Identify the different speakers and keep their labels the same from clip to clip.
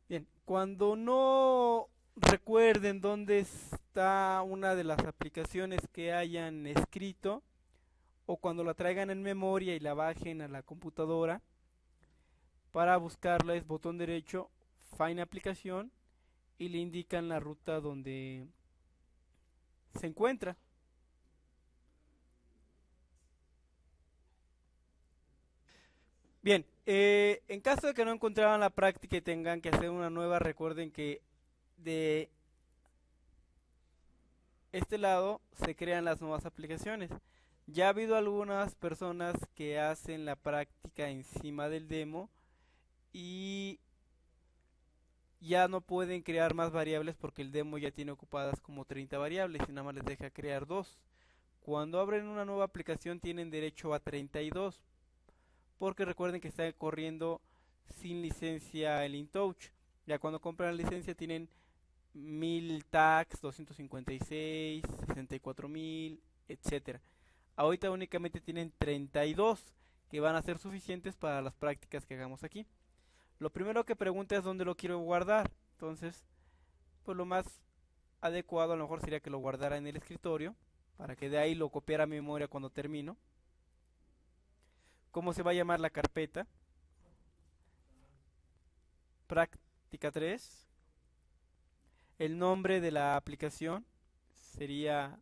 Speaker 1: Bien, cuando no recuerden dónde está una de las aplicaciones que hayan escrito, o cuando la traigan en memoria y la bajen a la computadora, para buscarla es botón derecho, Find aplicación, y le indican la ruta donde se encuentra. Bien, en caso de que no encontraran la práctica y tengan que hacer una nueva, recuerden que de este lado se crean las nuevas aplicaciones. Ya ha habido algunas personas que hacen la práctica encima del demo y ya no pueden crear más variables porque el demo ya tiene ocupadas como 30 variables y nada más les deja crear dos. Cuando abren una nueva aplicación tienen derecho a 32 porque recuerden que está corriendo sin licencia el InTouch. Ya cuando compran la licencia tienen 1000 tags, 256, 64.000, etcétera. Ahorita únicamente tienen 32 que van a ser suficientes para las prácticas que hagamos aquí. Lo primero que pregunta es dónde lo quiero guardar. Entonces, pues lo más adecuado a lo mejor sería que lo guardara en el escritorio para que de ahí lo copiara a mi memoria cuando termino. ¿Cómo se va a llamar la carpeta? Práctica 3. El nombre de la aplicación sería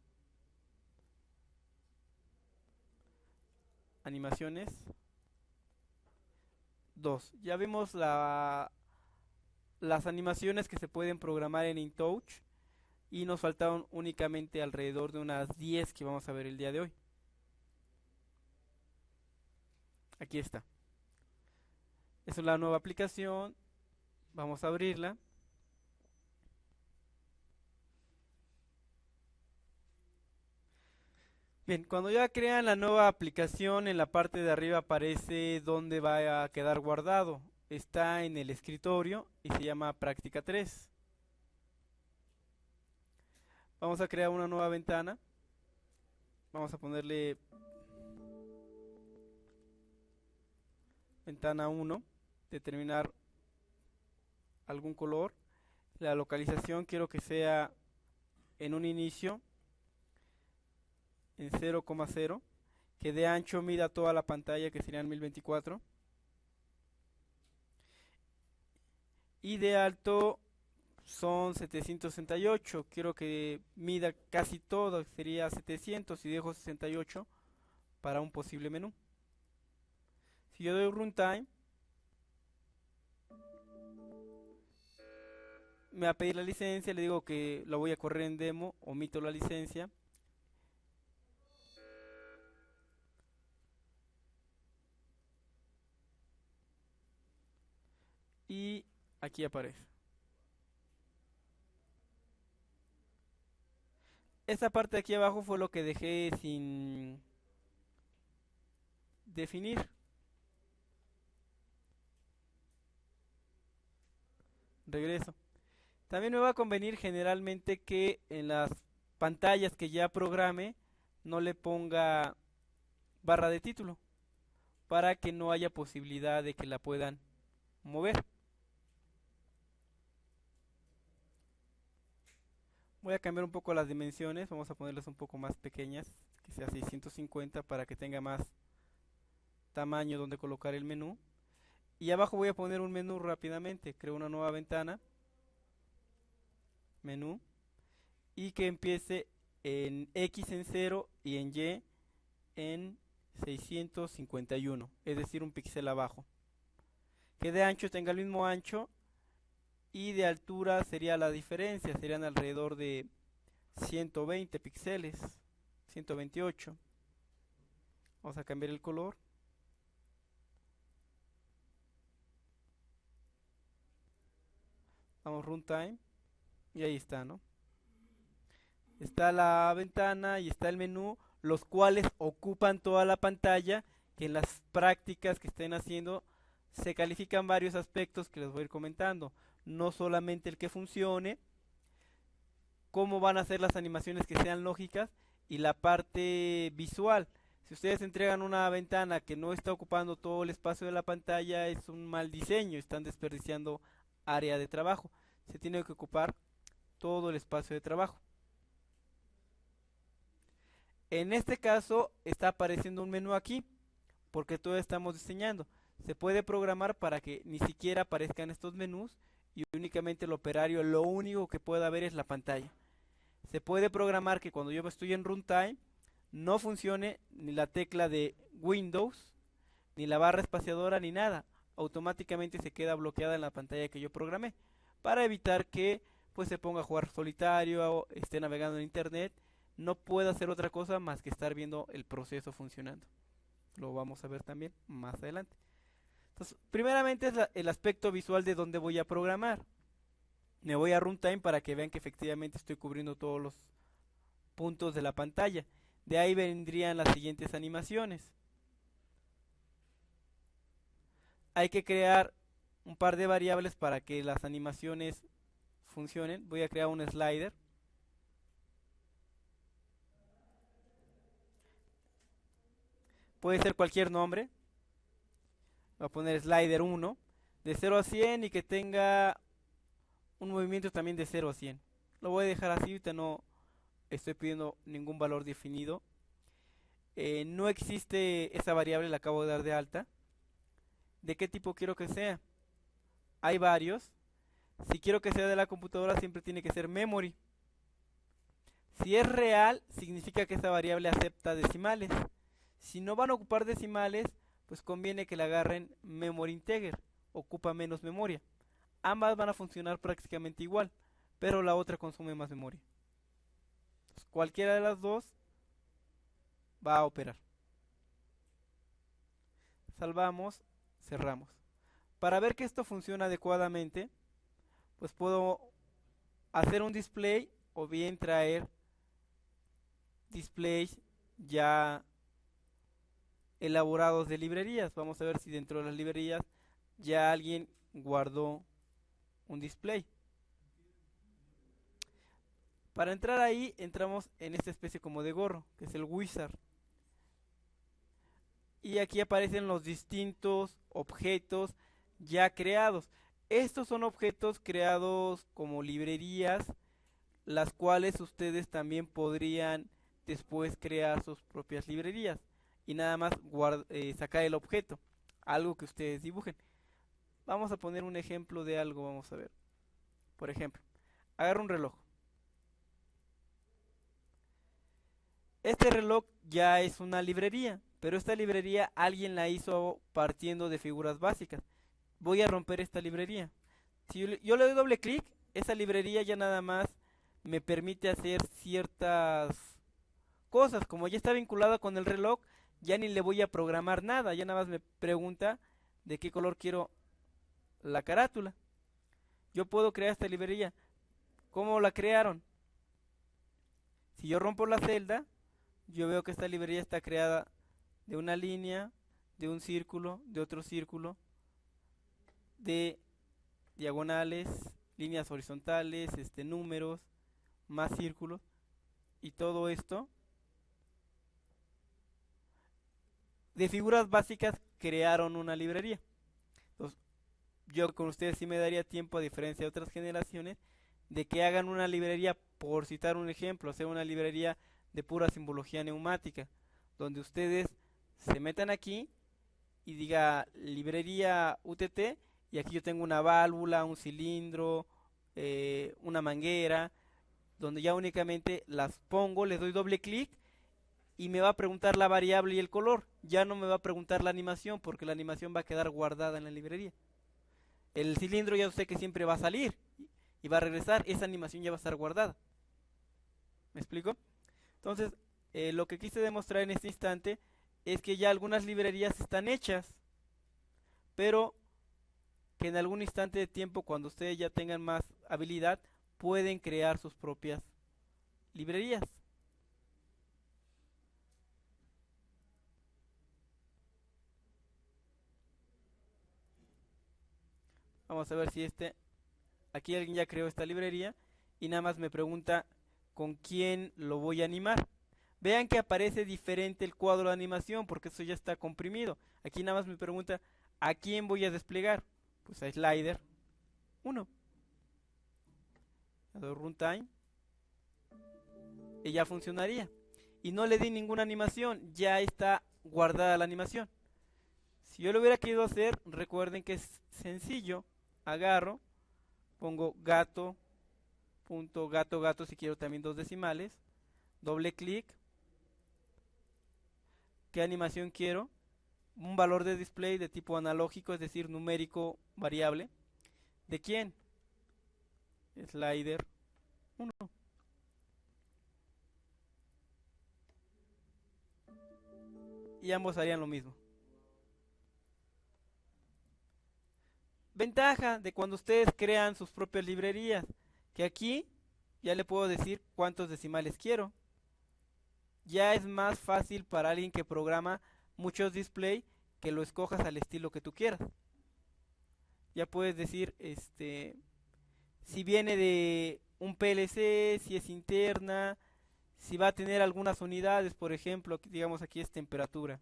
Speaker 1: animaciones 2. Ya vimos las animaciones que se pueden programar en InTouch y nos faltaron únicamente alrededor de unas 10 que vamos a ver el día de hoy. Aquí está. Esa es la nueva aplicación. Vamos a abrirla. Bien, cuando ya crean la nueva aplicación, en la parte de arriba aparece dónde va a quedar guardado. Está en el escritorio y se llama Práctica 3. Vamos a crear una nueva ventana. Vamos a ponerle ventana 1. Determinar algún color. La localización quiero que sea en un inicio en 0,0. Que de ancho mida toda la pantalla, que serían 1024. Y de alto son 768. Quiero que mida casi todo, sería 700 y dejo 68 para un posible menú. Si yo doy runtime, me va a pedir la licencia, le digo que la voy a correr en demo, omito la licencia y aquí aparece. Esta parte de aquí abajo fue lo que dejé sin definir. Regreso. También me va a convenir generalmente que en las pantallas que ya programe no le ponga barra de título para que no haya posibilidad de que la puedan mover. Voy a cambiar un poco las dimensiones, vamos a ponerlas un poco más pequeñas, que sea 650 para que tenga más tamaño donde colocar el menú. Y abajo voy a poner un menú rápidamente, creo una nueva ventana, menú, y que empiece en X en 0 y en Y en 651, es decir, un píxel abajo. Que de ancho tenga el mismo ancho y de altura sería la diferencia, serían alrededor de 120 píxeles, 128. Vamos a cambiar el color, damos runtime y ahí está, ¿no? Está la ventana y está el menú, los cuales ocupan toda la pantalla, que en las prácticas que estén haciendo se califican varios aspectos que les voy a ir comentando. No solamente el que funcione, cómo van a ser las animaciones que sean lógicas y la parte visual. Si ustedes entregan una ventana que no está ocupando todo el espacio de la pantalla, es un mal diseño, están desperdiciando área de trabajo. Se tiene que ocupar todo el espacio de trabajo. En este caso está apareciendo un menú aquí, porque todo estamos diseñando. Se puede programar para que ni siquiera aparezcan estos menús y únicamente el operario lo único que pueda ver es la pantalla. Se puede programar que cuando yo estoy en runtime no funcione ni la tecla de Windows, ni la barra espaciadora, ni nada. Automáticamente se queda bloqueada en la pantalla que yo programé para evitar que pues se ponga a jugar solitario o esté navegando en internet, no pueda hacer otra cosa más que estar viendo el proceso funcionando. Lo vamos a ver también más adelante. Entonces, primeramente es el aspecto visual de donde voy a programar. Me voy a runtime para que vean que efectivamente estoy cubriendo todos los puntos de la pantalla. De ahí vendrían las siguientes animaciones. Hay que crear un par de variables para que las animaciones funcionen. Voy a crear un slider. Puede ser cualquier nombre. Voy a poner slider 1 de 0 a 100 y que tenga un movimiento también de 0 a 100. Lo voy a dejar así, ahorita no estoy pidiendo ningún valor definido. No existe esa variable, la acabo de dar de alta. ¿De qué tipo quiero que sea? Hay varios. Si quiero que sea de la computadora, siempre tiene que ser memory. Si es real, significa que esa variable acepta decimales. Si no van a ocupar decimales, pues conviene que la agarren memory integer. Ocupa menos memoria. Ambas van a funcionar prácticamente igual, pero la otra consume más memoria. Entonces, cualquiera de las dos va a operar. Salvamos, cerramos. Para ver que esto funciona adecuadamente, pues puedo hacer un display o bien traer displays ya elaborados de librerías. Vamos a ver si dentro de las librerías ya alguien guardó un display. Para entrar ahí, entramos en esta especie como de gorro, que es el wizard. Y aquí aparecen los distintos objetos ya creados. Estos son objetos creados como librerías, las cuales ustedes también podrían después crear sus propias librerías y nada más sacar el objeto, algo que ustedes dibujen. Vamos a poner un ejemplo de algo, vamos a ver. Por ejemplo, agarro un reloj. Este reloj ya es una librería, pero esta librería alguien la hizo partiendo de figuras básicas. Voy a romper esta librería. Si yo le doy doble clic, esa librería ya nada más me permite hacer ciertas cosas. Como ya está vinculada con el reloj, ya ni le voy a programar nada. Ya nada más me pregunta de qué color quiero la carátula. Yo puedo crear esta librería. ¿Cómo la crearon? Si yo rompo la celda, yo veo que esta librería está creada de una línea, de un círculo, de otro círculo, de diagonales, líneas horizontales, números, más círculos, y todo esto de figuras básicas crearon una librería. Entonces, yo con ustedes sí me daría tiempo, a diferencia de otras generaciones, de que hagan una librería, por citar un ejemplo, hacer una librería de pura simbología neumática, donde ustedes se metan aquí y diga librería UTT, y aquí yo tengo una válvula, un cilindro, una manguera, donde ya únicamente las pongo, les doy doble clic y me va a preguntar la variable y el color. Ya no me va a preguntar la animación porque la animación va a quedar guardada en la librería. El cilindro ya sé que siempre va a salir y va a regresar, esa animación ya va a estar guardada. ¿Me explico? Entonces, lo que quise demostrar en este instante es que ya algunas librerías están hechas, pero que en algún instante de tiempo, cuando ustedes ya tengan más habilidad, pueden crear sus propias librerías. Vamos a ver si aquí alguien ya creó esta librería y nada más me pregunta con quién lo voy a animar. Vean que aparece diferente el cuadro de animación porque eso ya está comprimido. Aquí nada más me pregunta a quién voy a desplegar. Pues a Slider. 1. Le doy runtime y ya funcionaría. Y no le di ninguna animación, ya está guardada la animación. Si yo lo hubiera querido hacer, recuerden que es sencillo. Agarro, pongo gato, punto gato gato si quiero también dos decimales, doble clic. ¿Qué animación quiero? Un valor de display de tipo analógico, es decir, numérico variable. ¿De quién? Slider 1. Y ambos harían lo mismo. Ventaja de cuando ustedes crean sus propias librerías, que aquí ya le puedo decir cuántos decimales quiero. Ya es más fácil para alguien que programa muchos display que lo escojas al estilo que tú quieras. Ya puedes decir si viene de un PLC, si es interna, si va a tener algunas unidades, por ejemplo, digamos aquí es temperatura.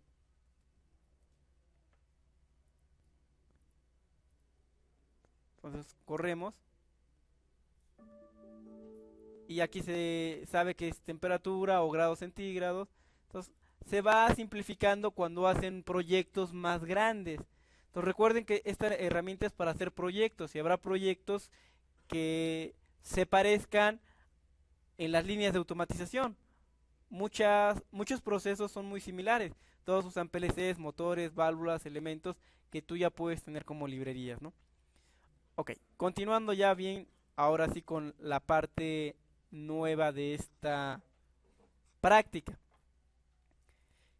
Speaker 1: Entonces corremos y aquí se sabe que es temperatura o grados centígrados. Entonces se va simplificando cuando hacen proyectos más grandes. Entonces recuerden que esta herramienta es para hacer proyectos y habrá proyectos que se parezcan en las líneas de automatización. Muchos procesos son muy similares. Todos usan PLCs, motores, válvulas, elementos que tú ya puedes tener como librerías, ¿no? Ok, continuando ya bien, ahora sí con la parte nueva de esta práctica.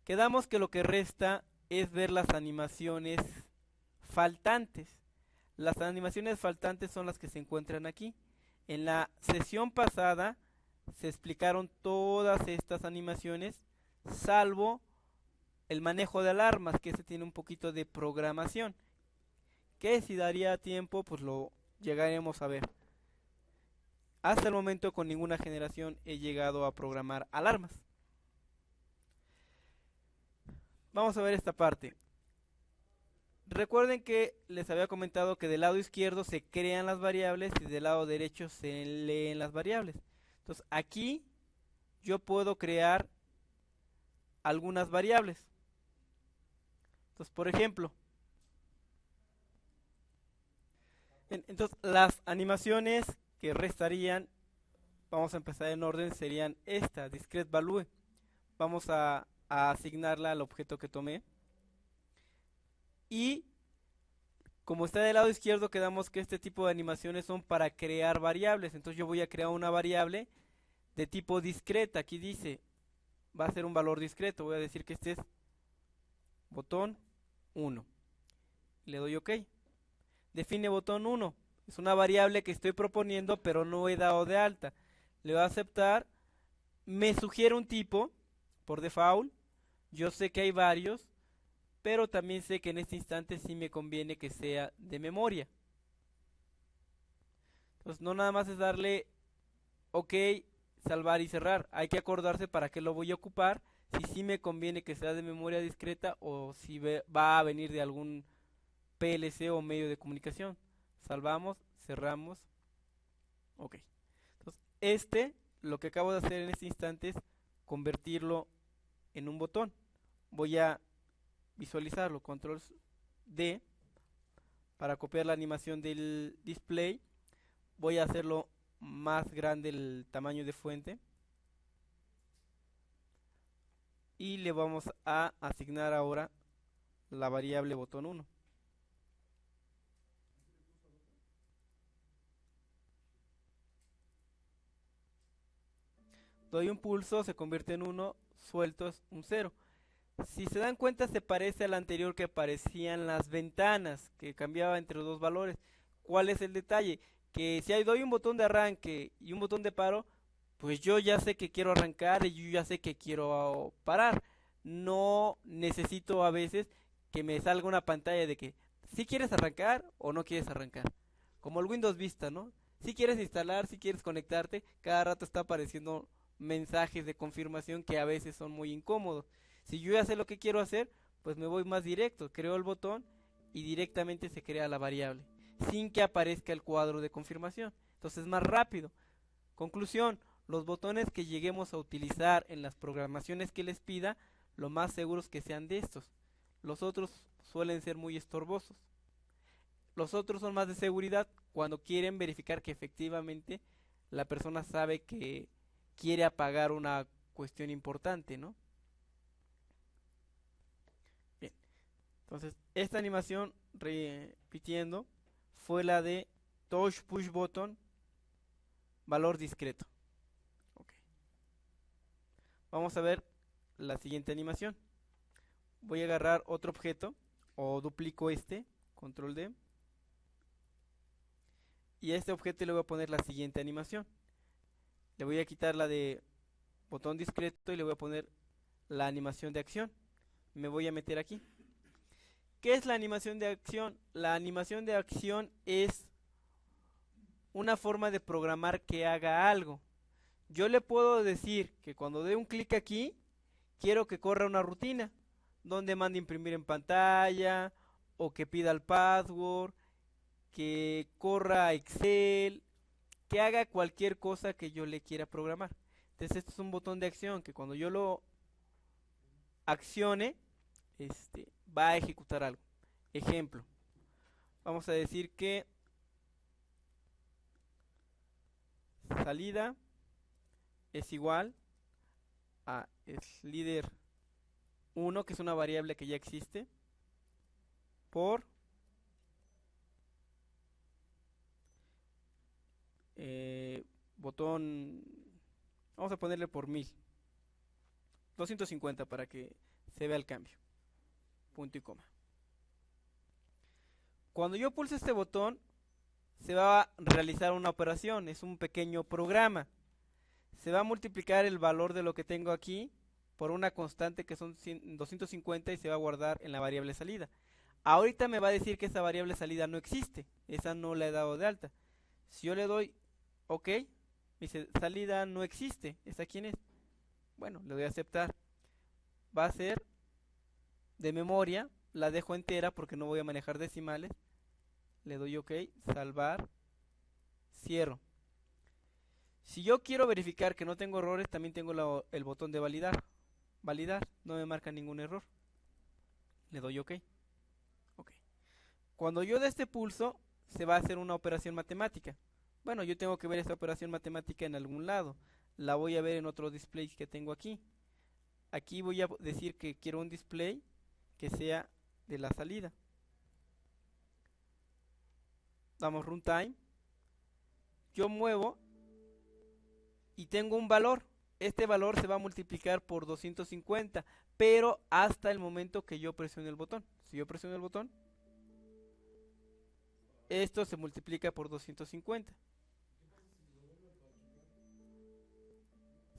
Speaker 1: Quedamos que lo que resta es ver las animaciones faltantes. Las animaciones faltantes son las que se encuentran aquí. En la sesión pasada se explicaron todas estas animaciones, salvo el manejo de alarmas, que ese tiene un poquito de programación, que si daría tiempo, pues lo llegaremos a ver. Hasta el momento con ninguna generación he llegado a programar alarmas. Vamos a ver esta parte. Recuerden que les había comentado que del lado izquierdo se crean las variables y del lado derecho se leen las variables. Entonces aquí yo puedo crear algunas variables. Entonces, por ejemplo, entonces las animaciones que restarían, vamos a empezar en orden, serían esta, discrete value. Vamos a asignarla al objeto que tomé. Y como está del lado izquierdo, quedamos que este tipo de animaciones son para crear variables. Entonces yo voy a crear una variable de tipo discreta. Aquí dice, va a ser un valor discreto. Voy a decir que este es botón 1. Le doy OK. Define botón 1. Es una variable que estoy proponiendo, pero no he dado de alta. Le voy a aceptar. Me sugiere un tipo por default. Yo sé que hay varios, pero también sé que en este instante sí me conviene que sea de memoria. Entonces no nada más es darle OK, salvar y cerrar. Hay que acordarse para qué lo voy a ocupar, si sí me conviene que sea de memoria discreta o si va a venir de algún PLC o medio de comunicación. Salvamos, cerramos, OK. Entonces lo que acabo de hacer en este instante es convertirlo en un botón. Voy a visualizarlo, control D para copiar la animación del display. Voy a hacerlo más grande el tamaño de fuente y le vamos a asignar ahora la variable botón 1. Doy un pulso, se convierte en 1, suelto es un 0. Si se dan cuenta, se parece al anterior que aparecían las ventanas, que cambiaba entre dos valores. ¿Cuál es el detalle? Que si doy un botón de arranque y un botón de paro, pues yo ya sé que quiero arrancar y yo ya sé que quiero parar. No necesito a veces que me salga una pantalla de que si quieres arrancar o no quieres arrancar. Como el Windows Vista, ¿no? Si quieres instalar, si quieres conectarte, cada rato está apareciendo mensajes de confirmación que a veces son muy incómodos. Si yo ya sé lo que quiero hacer, pues me voy más directo, creo el botón y directamente se crea la variable. sin que aparezca el cuadro de confirmación. Entonces es más rápido. Conclusión, los botones que lleguemos a utilizar en las programaciones que les pida, lo más seguro es que sean de estos. Los otros suelen ser muy estorbosos. Los otros son más de seguridad cuando quieren verificar que efectivamente la persona sabe que quiere apagar una cuestión importante, ¿no? Bien, entonces esta animación, repitiendo, fue la de touch push button valor discreto. Okay. Vamos a ver la siguiente animación. Voy a agarrar otro objeto o duplico este, control D, y a este objeto le voy a poner la siguiente animación. Le voy a quitar la de botón discreto y le voy a poner la animación de acción. Me voy a meter aquí. ¿Qué es la animación de acción? La animación de acción es una forma de programar que haga algo. Yo le puedo decir que cuando dé un clic aquí, quiero que corra una rutina, donde mande imprimir en pantalla, o que pida el password, que corra Excel, que haga cualquier cosa que yo le quiera programar. Entonces esto es un botón de acción que cuando yo lo accione, va a ejecutar algo. Ejemplo, vamos a decir que salida es igual a slider 1, que es una variable que ya existe, por botón, vamos a ponerle por 1000, 250 para que se vea el cambio, punto y coma. Cuando yo pulse este botón, se va a realizar una operación, es un pequeño programa. Se va a multiplicar el valor de lo que tengo aquí por una constante que son 250 y se va a guardar en la variable salida. Ahorita me va a decir que esa variable salida no existe, esa no la he dado de alta. Si yo le doy OK, me dice salida no existe, ¿esta quién es? Bueno, le doy a aceptar. Va a ser de memoria, la dejo entera porque no voy a manejar decimales. Le doy OK, salvar, cierro. Si yo quiero verificar que no tengo errores, también tengo el botón de validar. Validar, no me marca ningún error. Le doy OK. OK. Cuando yo dé este pulso, se va a hacer una operación matemática. Bueno, yo tengo que ver esta operación matemática en algún lado. La voy a ver en otro display que tengo aquí. Aquí voy a decir que quiero un display que sea de la salida. Damos runtime. Yo muevo y tengo un valor. Este valor se va a multiplicar por 250, pero hasta el momento que yo presione el botón. Si yo presiono el botón, esto se multiplica por 250.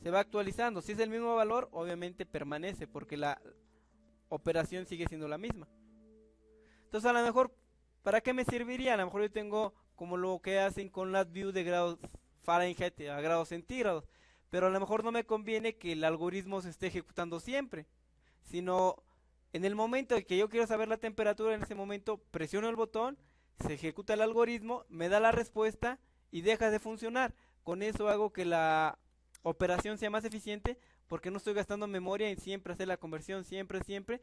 Speaker 1: Se va actualizando. Si es el mismo valor, obviamente permanece porque la operación sigue siendo la misma. Entonces, a lo mejor, ¿para qué me serviría? A lo mejor yo tengo como lo que hacen con las views de grados Fahrenheit a grados centígrados, pero a lo mejor no me conviene que el algoritmo se esté ejecutando siempre, sino en el momento en que yo quiero saber la temperatura, en ese momento presiono el botón, se ejecuta el algoritmo, me da la respuesta y deja de funcionar. Con eso hago que la operación sea más eficiente porque no estoy gastando memoria en siempre hacer la conversión, siempre,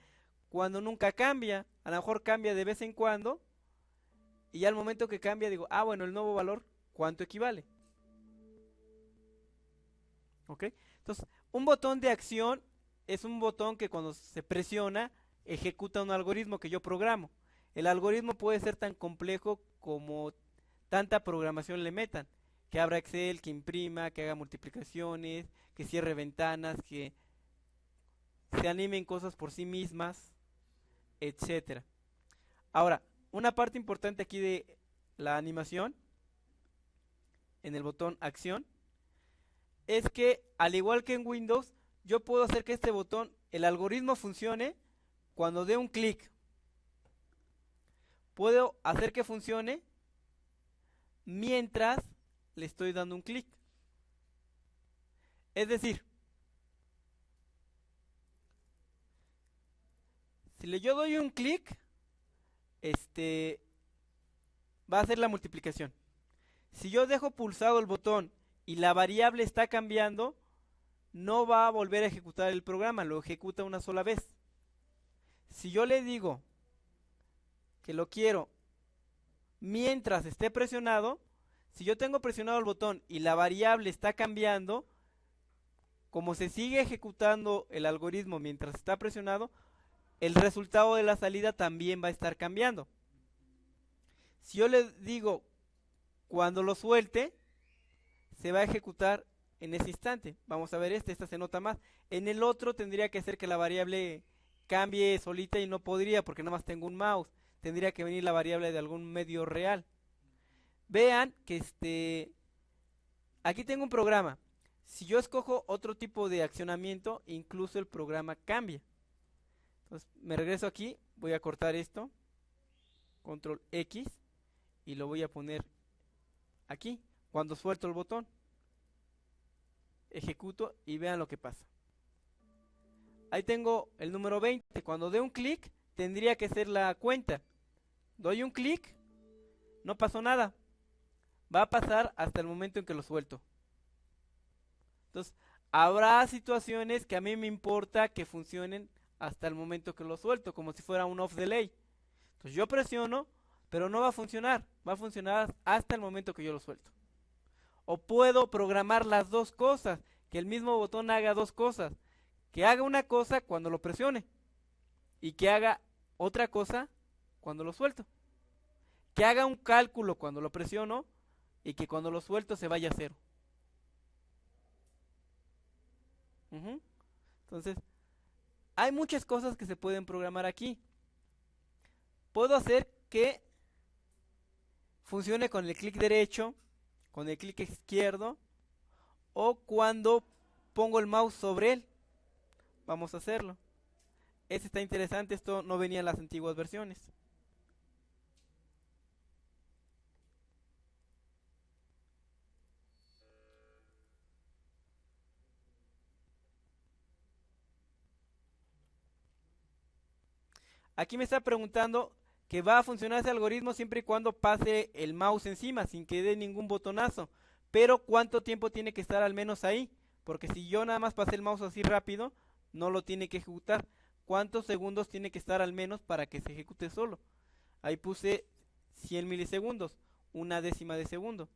Speaker 1: cuando nunca cambia. A lo mejor cambia de vez en cuando y ya al momento que cambia digo, ah, bueno, el nuevo valor, ¿cuánto equivale? ¿Ok? Entonces, un botón de acción es un botón que cuando se presiona ejecuta un algoritmo que yo programo. El algoritmo puede ser tan complejo como tanta programación le metan. Que abra Excel, que imprima, que haga multiplicaciones, que cierre ventanas, que se animen cosas por sí mismas, etcétera. Ahora, una parte importante aquí de la animación, en el botón acción, es que al igual que en Windows, yo puedo hacer que este botón, el algoritmo funcione cuando dé un clic. Puedo hacer que funcione mientras le estoy dando un clic. Es decir, si yo doy un clic, va a ser la multiplicación. Si yo dejo pulsado el botón y la variable está cambiando, no va a volver a ejecutar el programa, lo ejecuta una sola vez. Si yo le digo que lo quiero mientras esté presionado, si yo tengo presionado el botón y la variable está cambiando, como se sigue ejecutando el algoritmo mientras está presionado, el resultado de la salida también va a estar cambiando. Si yo le digo cuando lo suelte, se va a ejecutar en ese instante. Vamos a ver esta se nota más. En el otro tendría que hacer que la variable cambie solita y no podría porque nada más tengo un mouse. Tendría que venir la variable de algún medio real. Vean que aquí tengo un programa. Si yo escojo otro tipo de accionamiento, incluso el programa cambia. Entonces me regreso aquí, voy a cortar esto, control X, y lo voy a poner aquí, cuando suelto el botón. Ejecuto y vean lo que pasa. Ahí tengo el número 20. Cuando dé un clic, tendría que ser la cuenta. Doy un clic, no pasó nada. Va a pasar hasta el momento en que lo suelto. Entonces, habrá situaciones que a mí me importa que funcionen hasta el momento que lo suelto, como si fuera un off delay. Entonces yo presiono, pero no va a funcionar. Va a funcionar hasta el momento que yo lo suelto. O puedo programar las dos cosas, que el mismo botón haga dos cosas. Que haga una cosa cuando lo presione y que haga otra cosa cuando lo suelto. Que haga un cálculo cuando lo presiono y que cuando lo suelto se vaya a cero. Entonces, hay muchas cosas que se pueden programar aquí. Puedo hacer que funcione con el clic derecho, con el clic izquierdo o cuando pongo el mouse sobre él. Vamos a hacerlo. Este está interesante, esto no venía en las antiguas versiones. Aquí me está preguntando que va a funcionar ese algoritmo siempre y cuando pase el mouse encima, sin que dé ningún botonazo. Pero ¿cuánto tiempo tiene que estar al menos ahí? Porque si yo nada más pasé el mouse así rápido, no lo tiene que ejecutar. ¿Cuántos segundos tiene que estar al menos para que se ejecute solo? Ahí puse 100 milisegundos, una décima de segundo.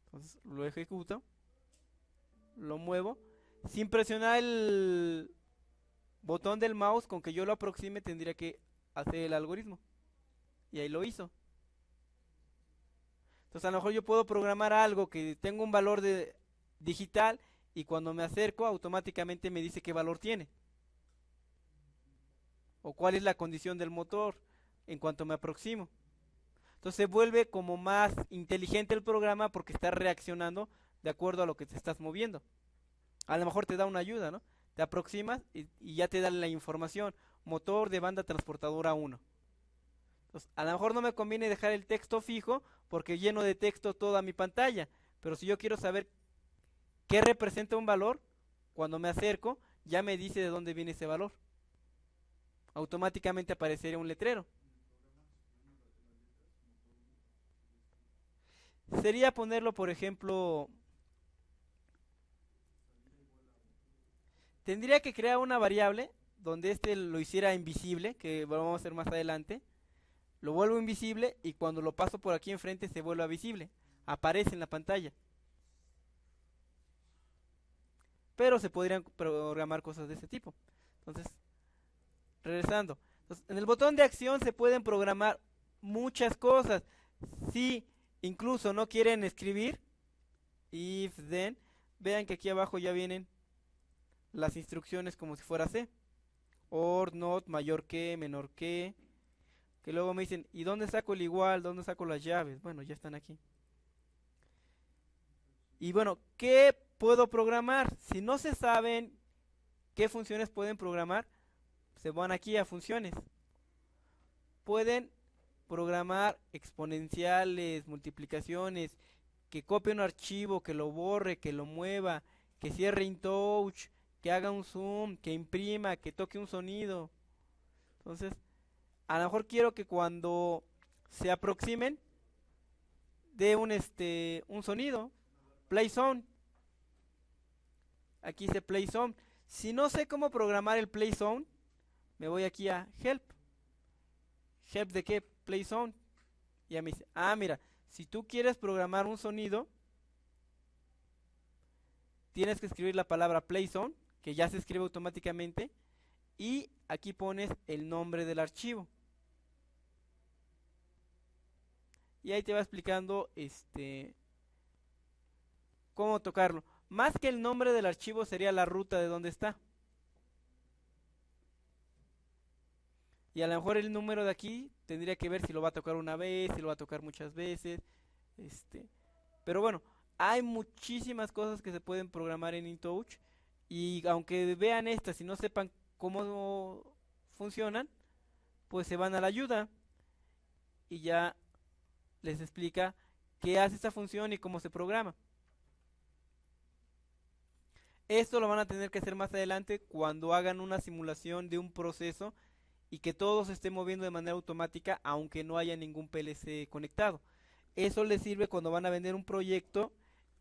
Speaker 1: Entonces lo ejecuto, lo muevo, sin presionar el botón del mouse. Con que yo lo aproxime tendría que hacer el algoritmo. Y ahí lo hizo. Entonces a lo mejor yo puedo programar algo que tenga un valor digital y cuando me acerco automáticamente me dice qué valor tiene. O cuál es la condición del motor en cuanto me aproximo. Entonces se vuelve como más inteligente el programa porque está reaccionando de acuerdo a lo que te estás moviendo. A lo mejor te da una ayuda, ¿no? Te aproximas y ya te da la información. Motor de banda transportadora 1. Entonces, a lo mejor no me conviene dejar el texto fijo porque lleno de texto toda mi pantalla. Pero si yo quiero saber qué representa un valor, cuando me acerco, ya me dice de dónde viene ese valor. Automáticamente aparecería un letrero. Sería ponerlo, por ejemplo, tendría que crear una variable donde lo hiciera invisible, que vamos a hacer más adelante. Lo vuelvo invisible y cuando lo paso por aquí enfrente se vuelve visible. Aparece en la pantalla. Pero se podrían programar cosas de ese tipo. Entonces, regresando. Entonces, en el botón de acción se pueden programar muchas cosas. Si incluso no quieren escribir, if then, vean que aquí abajo ya vienen las instrucciones como si fuera C. Or, not, mayor que, menor que luego me dicen, ¿y dónde saco el igual? ¿Dónde saco las llaves? Bueno, ya están aquí. Y bueno, ¿qué puedo programar? Si no se saben qué funciones pueden programar, se van aquí a funciones. Pueden programar exponenciales, multiplicaciones, que copie un archivo, que lo borre, que lo mueva, que cierre InTouch, que haga un zoom, que imprima, que toque un sonido. Entonces, a lo mejor quiero que cuando se aproximen de un sonido. Play sound. Aquí dice play sound. Si no sé cómo programar el play sound, me voy aquí a help. ¿Help de qué? Play sound. Y ya me dice, mira, si tú quieres programar un sonido, tienes que escribir la palabra play sound, que ya se escribe automáticamente, y aquí pones el nombre del archivo. Y ahí te va explicando cómo tocarlo. Más que el nombre del archivo sería la ruta de dónde está. Y a lo mejor el número de aquí tendría que ver si lo va a tocar una vez, si lo va a tocar muchas veces. Pero bueno, hay muchísimas cosas que se pueden programar en InTouch. Y aunque vean estas y no sepan cómo funcionan, pues se van a la ayuda y ya les explica qué hace esta función y cómo se programa. Esto lo van a tener que hacer más adelante cuando hagan una simulación de un proceso y que todo se esté moviendo de manera automática aunque no haya ningún PLC conectado. Eso les sirve cuando van a vender un proyecto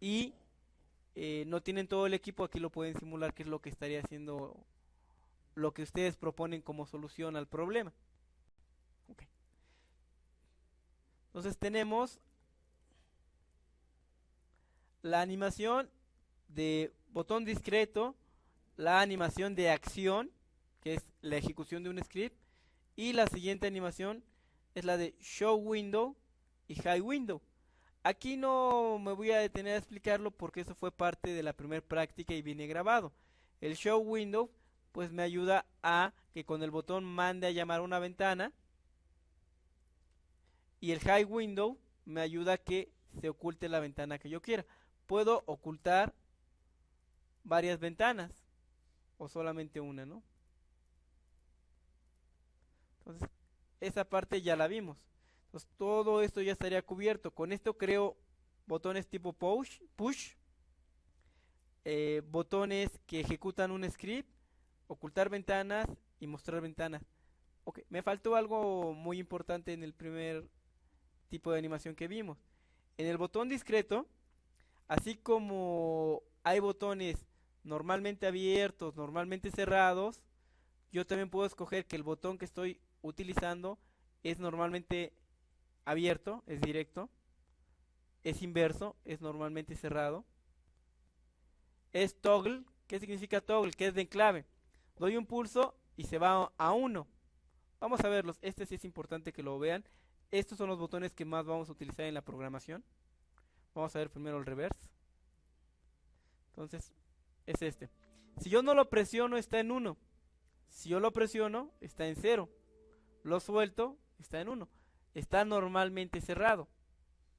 Speaker 1: y no tienen todo el equipo. Aquí lo pueden simular, que es lo que estaría haciendo, lo que ustedes proponen como solución al problema. Okay. Entonces tenemos la animación de botón discreto, la animación de acción, que es la ejecución de un script, y la siguiente animación es la de show window y high window. Aquí no me voy a detener a explicarlo porque eso fue parte de la primera práctica y viene grabado. El show window pues me ayuda a que con el botón mande a llamar una ventana, y el high window me ayuda a que se oculte la ventana que yo quiera. Puedo ocultar varias ventanas o solamente una, ¿no? Entonces, esa parte ya la vimos. Entonces, todo esto ya estaría cubierto. Con esto creo botones tipo push, botones que ejecutan un script, ocultar ventanas y mostrar ventanas. Ok, me faltó algo muy importante en el primer tipo de animación que vimos. En el botón discreto, así como hay botones normalmente abiertos, normalmente cerrados, yo también puedo escoger que el botón que estoy utilizando es normalmente abierto, es directo, es inverso, es normalmente cerrado, es toggle. ¿Qué significa toggle? Que es de enclave. Doy un pulso y se va a 1. Vamos a verlos, este sí es importante que lo vean. Estos son los botones que más vamos a utilizar en la programación. Vamos a ver primero el reverse. Entonces, es este. Si yo no lo presiono, está en 1. Si yo lo presiono, está en 0. Lo suelto, está en 1. Está normalmente cerrado.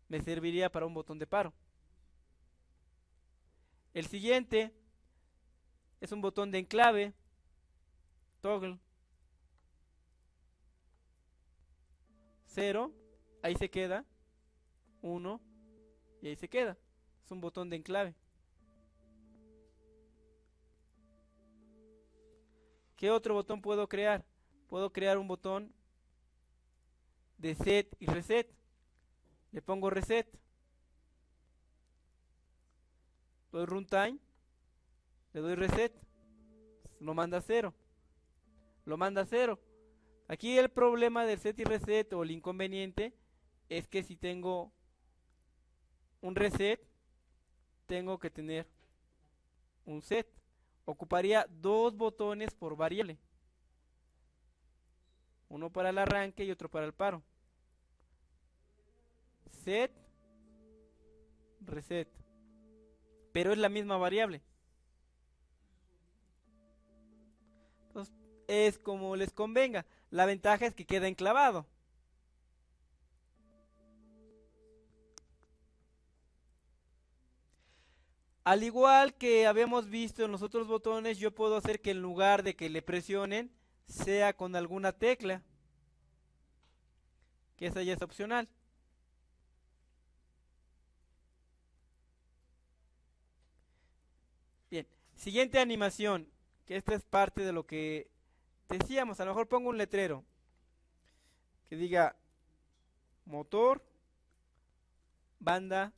Speaker 1: Me serviría para un botón de paro. El siguiente es un botón de enclave, toggle. 0, ahí se queda. 1, y ahí se queda. Es un botón de enclave. ¿Qué otro botón puedo crear? Puedo crear un botón de set y reset. Le pongo reset. Doy runtime. Le doy reset. Lo manda a 0. Lo manda a 0. Aquí el problema del set y reset, o el inconveniente, es que si tengo un reset, tengo que tener un set. Ocuparía 2 botones por variable. Uno para el arranque y otro para el paro. Set, reset. Pero es la misma variable. Entonces, es como les convenga. La ventaja es que queda enclavado. Al igual que habíamos visto en los otros botones, yo puedo hacer que en lugar de que le presionen, sea con alguna tecla, que esa ya es opcional. Bien, siguiente animación, que esta es parte de lo que decíamos. A lo mejor pongo un letrero que diga motor, banda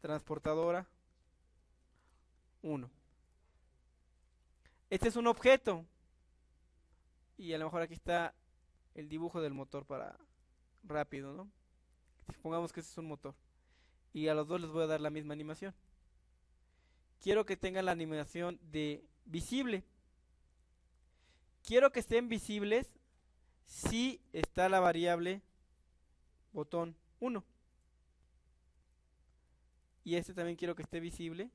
Speaker 1: transportadora 1. Este es un objeto y a lo mejor aquí está el dibujo del motor para rápido, ¿no? Supongamos que este es un motor y a los dos les voy a dar la misma animación. Quiero que tengan la animación de visible. Quiero que estén visibles si está la variable botón 1. Y este también quiero que esté visible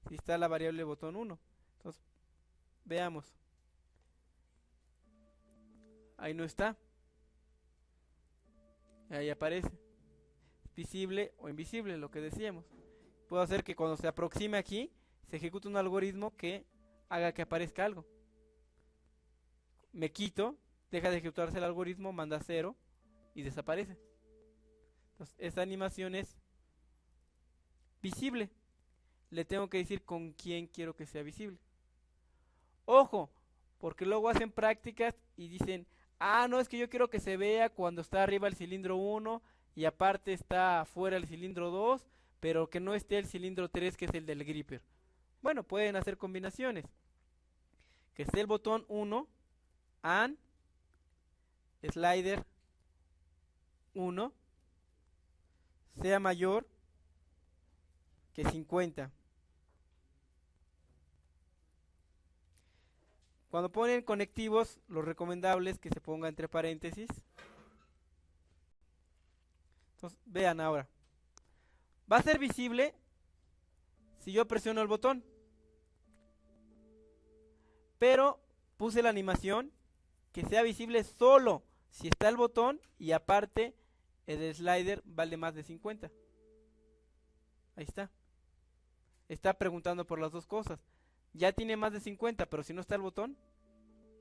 Speaker 1: si está la variable botón 1. Entonces, veamos. Ahí no está. Ahí aparece. Visible o invisible, lo que decíamos. Puedo hacer que cuando se aproxime aquí, se ejecute un algoritmo que haga que aparezca algo. Me quito, deja de ejecutarse el algoritmo, manda 0 y desaparece. Entonces, esta animación es visible. Le tengo que decir con quién quiero que sea visible. Ojo, porque luego hacen prácticas y dicen, no, es que yo quiero que se vea cuando está arriba el cilindro 1 y aparte está afuera el cilindro 2, pero que no esté el cilindro 3 que es el del gripper. Bueno, pueden hacer combinaciones. Que esté el botón 1, and, slider 1, sea mayor que 50. Cuando ponen conectivos, lo recomendable es que se ponga entre paréntesis. Entonces, vean ahora. Va a ser visible si yo presiono el botón. Pero puse la animación que sea visible solo si está el botón y aparte el slider vale más de 50. Ahí está. Está preguntando por las dos cosas. Ya tiene más de 50, pero si no está el botón,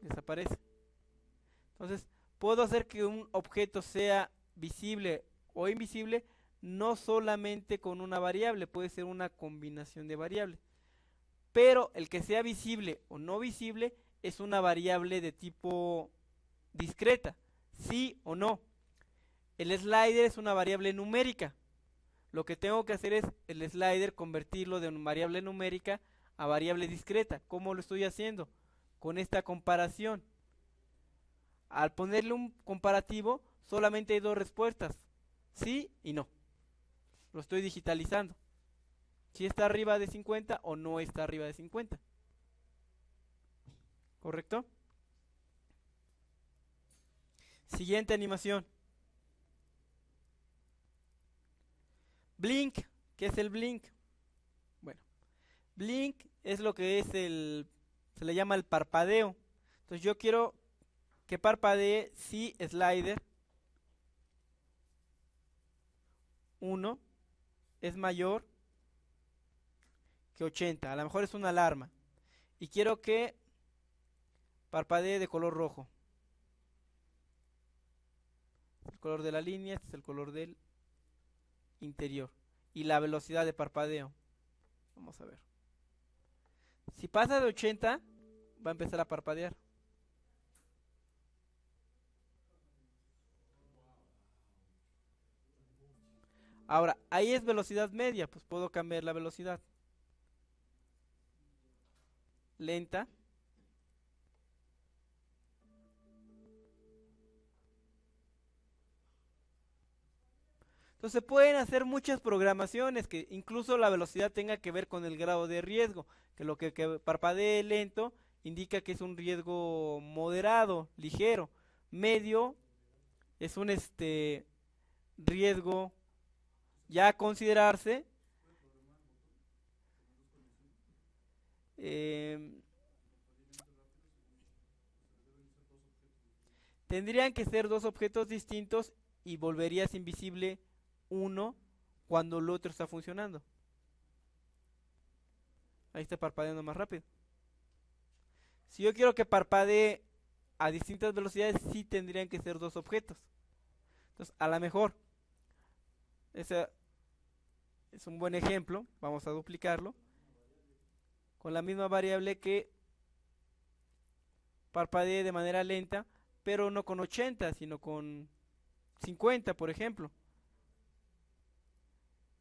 Speaker 1: desaparece. Entonces, puedo hacer que un objeto sea visible o invisible no solamente con una variable, puede ser una combinación de variables. Pero el que sea visible o no visible es una variable de tipo discreta, sí o no. El slider es una variable numérica. Lo que tengo que hacer es el slider convertirlo de una variable numérica a variable discreta. ¿Cómo lo estoy haciendo? Con esta comparación. Al ponerle un comparativo, solamente hay dos respuestas, sí y no. Lo estoy digitalizando. Si está arriba de 50 o no está arriba de 50. ¿Correcto? Siguiente animación. Blink. ¿Qué es el blink? Bueno, blink es lo que es se le llama el parpadeo. Entonces yo quiero que parpadee si slider 1 es mayor que 80. A lo mejor es una alarma. Y quiero que parpadee de color rojo. El color de la línea, este es el color del interior. Y la velocidad de parpadeo. Vamos a ver. Si pasa de 80, va a empezar a parpadear. Ahora, ahí es velocidad media, pues puedo cambiar la velocidad. Lenta. Entonces pueden hacer muchas programaciones que incluso la velocidad tenga que ver con el grado de riesgo, que lo que parpadee lento indica que es un riesgo moderado, ligero. Medio es un riesgo ya a considerarse. em, Tendrían que ser dos objetos distintos y volverías invisible uno cuando el otro está funcionando. Ahí está parpadeando más rápido. Si yo quiero que parpadee a distintas velocidades, sí tendrían que ser dos objetos. Entonces, a lo mejor, ese es un buen ejemplo. Vamos a duplicarlo. Con la misma variable que parpadee de manera lenta, pero no con 80, sino con 50, por ejemplo.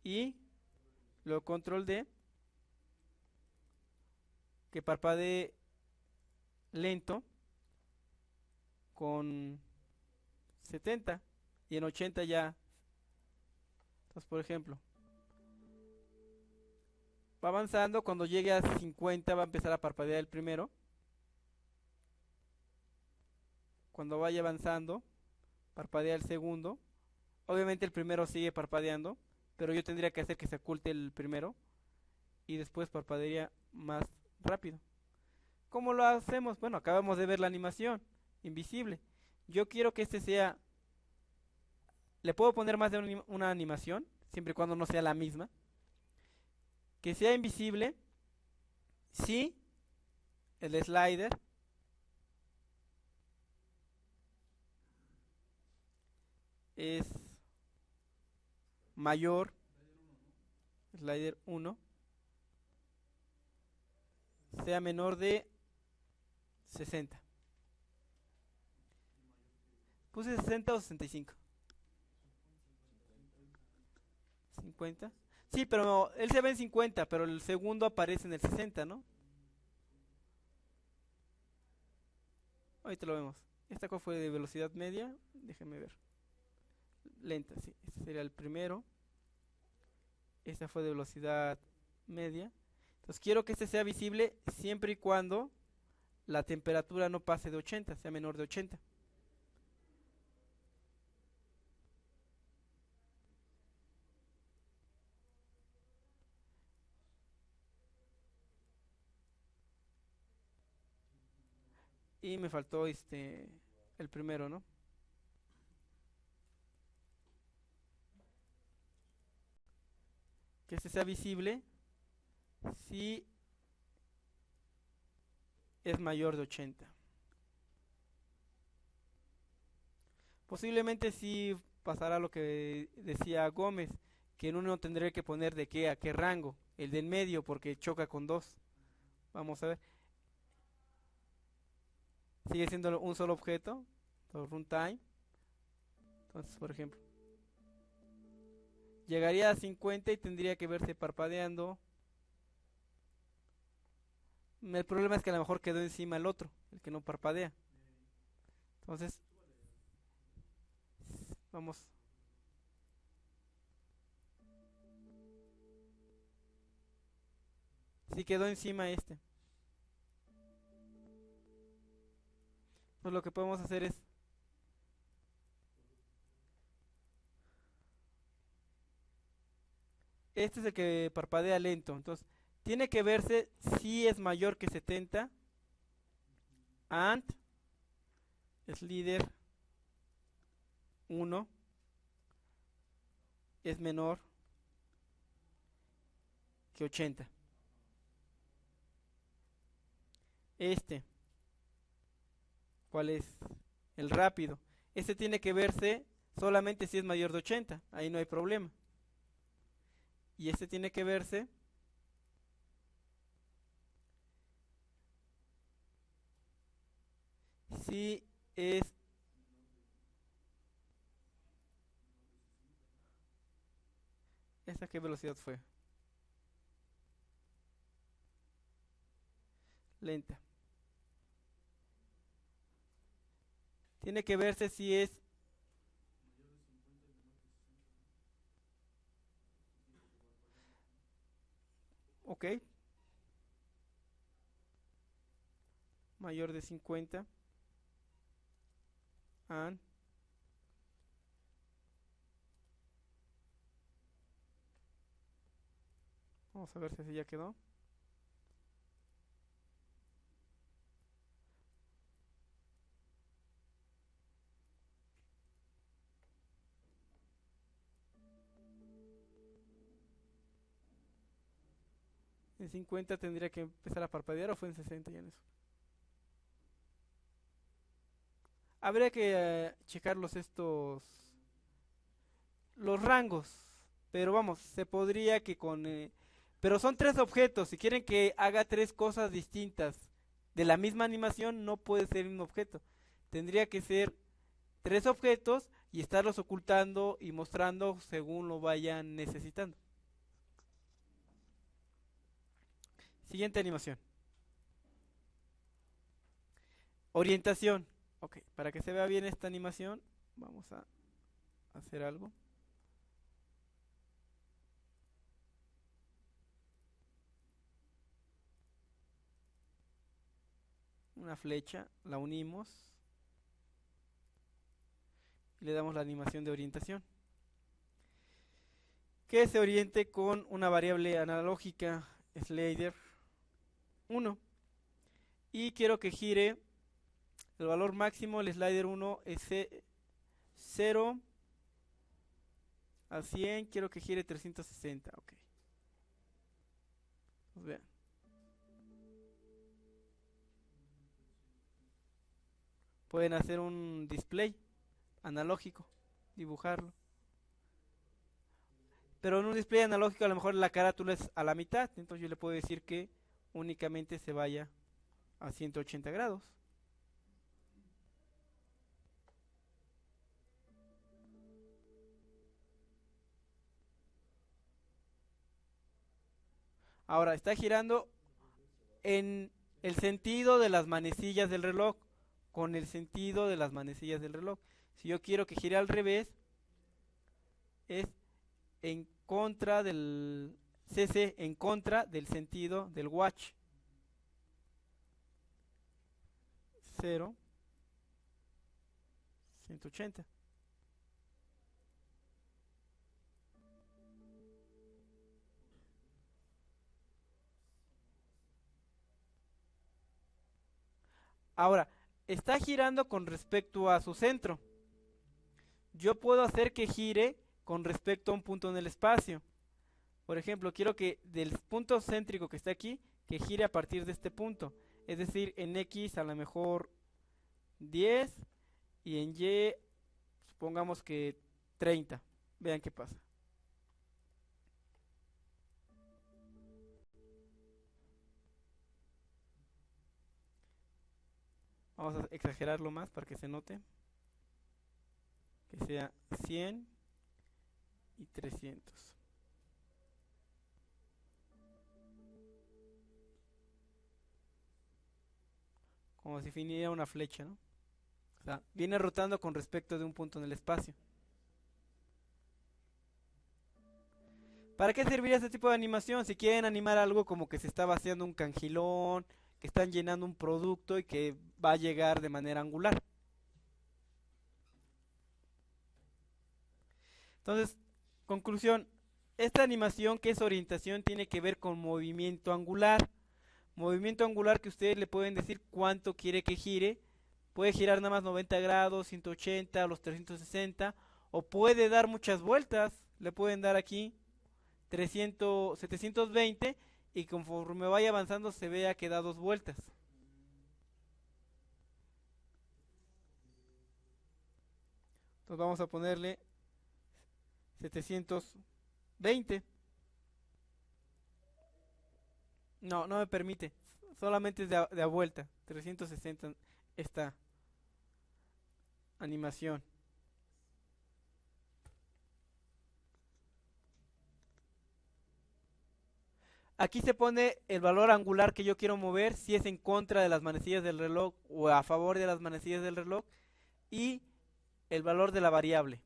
Speaker 1: Y luego control D, que parpadee lento con 70 y en 80 ya. Entonces, por ejemplo, va avanzando, cuando llegue a 50 va a empezar a parpadear el primero. Cuando vaya avanzando, parpadea el segundo. Obviamente el primero sigue parpadeando, pero yo tendría que hacer que se oculte el primero y después parpadearía más rápido. ¿Cómo lo hacemos? Bueno, acabamos de ver la animación invisible. Yo quiero que este sea... Le puedo poner más de una animación, siempre y cuando no sea la misma. Que sea invisible si el slider es mayor, slider 1, sea menor de 60. Puse 60 o 65. 50. Sí, pero él se ve en 50, pero el segundo aparece en el 60, ¿no? Ahorita lo vemos. Esta cosa fue de velocidad media. Déjenme ver. Lenta, sí. Este sería el primero. Esta fue de velocidad media. Entonces quiero que este sea visible siempre y cuando la temperatura no pase de 80, sea menor de 80. Y me faltó el primero, ¿no? Que este sea visible si es mayor de 80. Posiblemente sí pasará lo que decía Gómez, que en uno tendré que poner de qué a qué rango, el del medio porque choca con dos. Vamos a ver, sigue siendo un solo objeto, runtime. Entonces, por ejemplo, llegaría a 50 y tendría que verse parpadeando. El problema es que a lo mejor quedó encima el otro, el que no parpadea. Entonces, vamos. Si quedó encima este. Pues lo que podemos hacer es este es el que parpadea lento. Entonces, tiene que verse si es mayor que 70 and slider 1 es menor que 80. Este, ¿cuál es? El rápido. Este tiene que verse solamente si es mayor de 80. Ahí no hay problema. Y este tiene que verse si es ¿esta qué velocidad fue? Lenta. Tiene que verse si es ok, mayor de 50 and vamos a ver si así ya quedó. En 50 tendría que empezar a parpadear o fue en 60 ya en eso. Habría que checar los rangos, pero vamos, se podría que pero son tres objetos, si quieren que haga tres cosas distintas de la misma animación, no puede ser un objeto. Tendría que ser tres objetos y estarlos ocultando y mostrando según lo vayan necesitando. Siguiente animación. Orientación. Ok, para que se vea bien esta animación, vamos a hacer algo. Una flecha, la unimos y le damos la animación de orientación. Que se oriente con una variable analógica slider 1. Y quiero que gire el valor máximo, el slider 1 es 0 a 100, quiero que gire 360, ok. Pues vean. Pueden hacer un display analógico, dibujarlo. Pero en un display analógico a lo mejor la carátula es a la mitad, entonces yo le puedo decir que únicamente se vaya a 180 grados. Ahora está girando en el sentido de las manecillas del reloj, con el sentido de las manecillas del reloj. Si yo quiero que gire al revés, es en contra del CC, en contra del sentido del watch. 0, 180. Ahora, está girando con respecto a su centro. Yo puedo hacer que gire con respecto a un punto en el espacio. Por ejemplo, quiero que del punto céntrico que está aquí, que gire a partir de este punto. Es decir, en X a lo mejor 10 y en Y supongamos que 30. Vean qué pasa. Vamos a exagerarlo más para que se note. Que sea 100 y 300. Como si viniera una flecha, ¿no? O sea, viene rotando con respecto de un punto en el espacio. ¿Para qué serviría este tipo de animación? Si quieren animar algo como que se está vaciando un cangilón, que están llenando un producto y que va a llegar de manera angular. Entonces, conclusión, esta animación que es orientación tiene que ver con movimiento angular. Movimiento angular que ustedes le pueden decir cuánto quiere que gire. Puede girar nada más 90 grados, 180, los 360, o puede dar muchas vueltas. Le pueden dar aquí 300, 720 y conforme vaya avanzando se vea que da dos vueltas. Entonces vamos a ponerle 720. No, no me permite. Solamente es de a vuelta. 360 esta animación. Aquí se pone el valor angular que yo quiero mover, si es en contra de las manecillas del reloj o a favor de las manecillas del reloj, y el valor de la variable.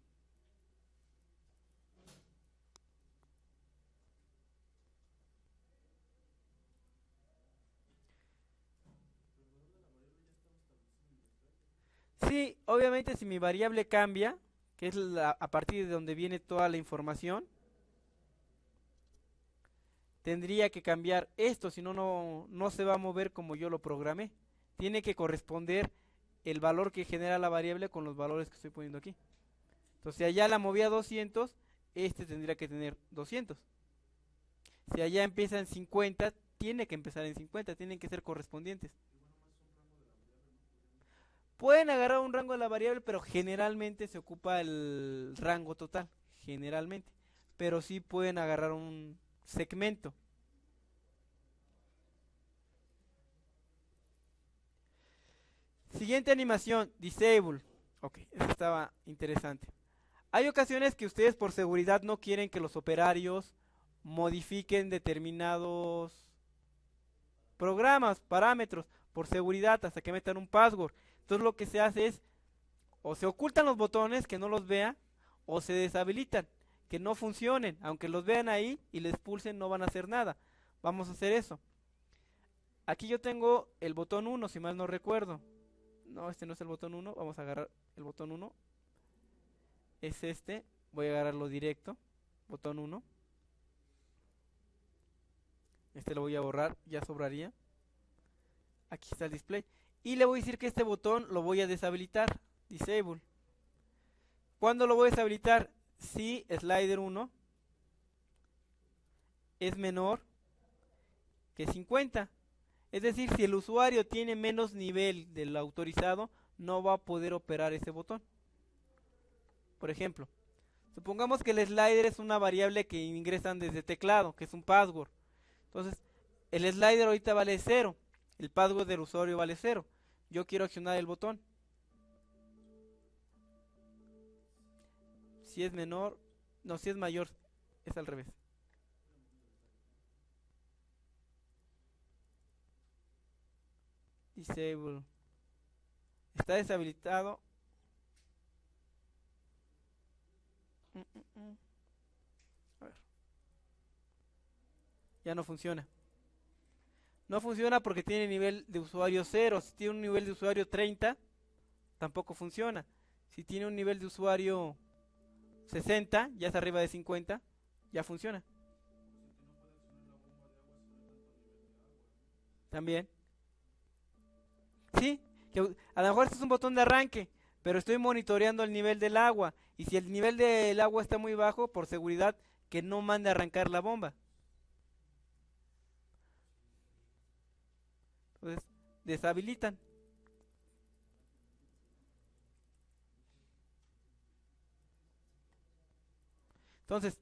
Speaker 1: Sí, obviamente si mi variable cambia, que es a partir de donde viene toda la información, tendría que cambiar esto, si no, no se va a mover como yo lo programé. Tiene que corresponder el valor que genera la variable con los valores que estoy poniendo aquí. Entonces, si allá la movía a 200, este tendría que tener 200. Si allá empieza en 50, tiene que empezar en 50, tienen que ser correspondientes. Pueden agarrar un rango de la variable, pero generalmente se ocupa el rango total, generalmente. Pero sí pueden agarrar un segmento. Siguiente animación, disable. Ok, eso estaba interesante. Hay ocasiones que ustedes por seguridad no quieren que los operarios modifiquen determinados programas, parámetros, por seguridad hasta que metan un password. Entonces lo que se hace es o se ocultan los botones que no los vea o se deshabilitan, que no funcionen, aunque los vean ahí y les pulsen no van a hacer nada. Vamos a hacer eso. Aquí yo tengo el botón 1, si mal no recuerdo. No, este no es el botón 1, vamos a agarrar el botón 1. Es este, voy a agarrarlo directo, botón 1. Este lo voy a borrar, ya sobraría. Aquí está el display. Y le voy a decir que este botón lo voy a deshabilitar, disable. ¿Cuándo lo voy a deshabilitar? Si slider 1 es menor que 50. Es decir, si el usuario tiene menos nivel del autorizado, no va a poder operar ese botón. Por ejemplo, supongamos que el slider es una variable que ingresan desde teclado, que es un password. Entonces, el slider ahorita vale 0, el password del usuario vale 0. Yo quiero accionar el botón. Si es menor, no, si es mayor, es al revés. Disable. Está deshabilitado. A ver. Ya no funciona. No funciona porque tiene nivel de usuario 0. Si tiene un nivel de usuario 30, tampoco funciona. Si tiene un nivel de usuario 60, ya es arriba de 50, ya funciona. También. Sí, que a lo mejor este es un botón de arranque, pero estoy monitoreando el nivel del agua. Y si el nivel del agua está muy bajo, por seguridad, que no mande a arrancar la bomba. Entonces, deshabilitan. Entonces,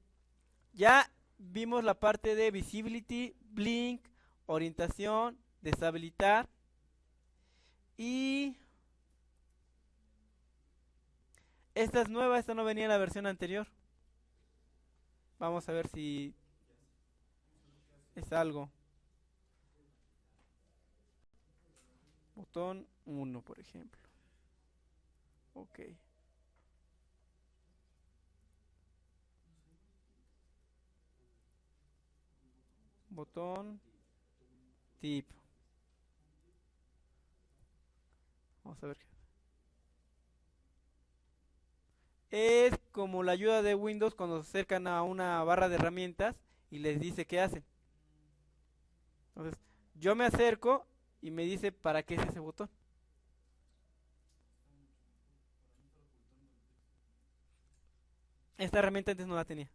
Speaker 1: ya vimos la parte de visibility, blink, orientación, deshabilitar. Y esta es nueva, esta no venía en la versión anterior. Vamos a ver si es algo. Botón 1, por ejemplo. Ok. Botón tip. Vamos a ver. Es como la ayuda de Windows cuando se acercan a una barra de herramientas y les dice qué hacen. Entonces, yo me acerco y me dice para qué es ese botón. Esta herramienta antes no la tenía.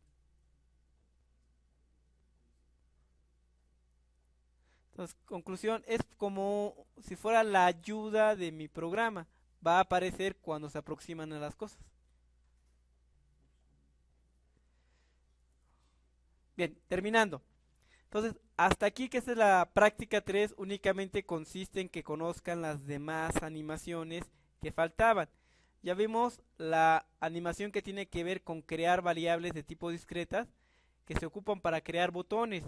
Speaker 1: Entonces, conclusión, es como si fuera la ayuda de mi programa. Va a aparecer cuando se aproximan a las cosas. Bien, terminando. Entonces, hasta aquí que esta es la práctica 3, únicamente consiste en que conozcan las demás animaciones que faltaban. Ya vimos la animación que tiene que ver con crear variables de tipo discretas que se ocupan para crear botones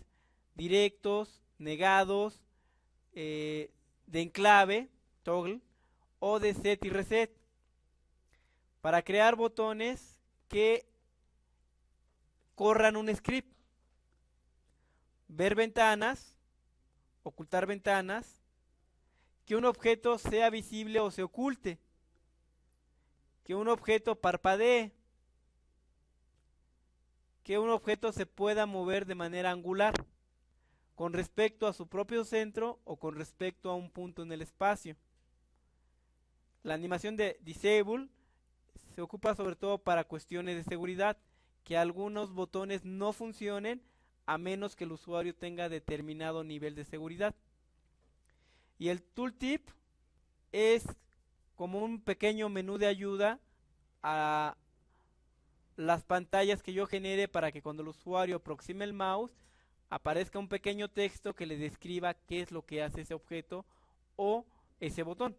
Speaker 1: directos, negados, de enclave, toggle, o de set y reset. Para crear botones que corran un script, ver ventanas, ocultar ventanas, que un objeto sea visible o se oculte, que un objeto parpadee, que un objeto se pueda mover de manera angular con respecto a su propio centro o con respecto a un punto en el espacio. La animación de disable se ocupa sobre todo para cuestiones de seguridad, que algunos botones no funcionen a menos que el usuario tenga determinado nivel de seguridad. Y el tooltip es como un pequeño menú de ayuda a las pantallas que yo genere para que cuando el usuario aproxime el mouse aparezca un pequeño texto que le describa qué es lo que hace ese objeto o ese botón.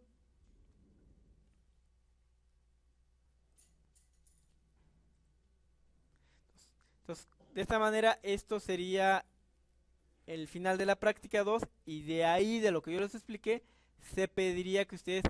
Speaker 1: Entonces, de esta manera, esto sería el final de la práctica 2 y de ahí, de lo que yo les expliqué, se pediría que ustedes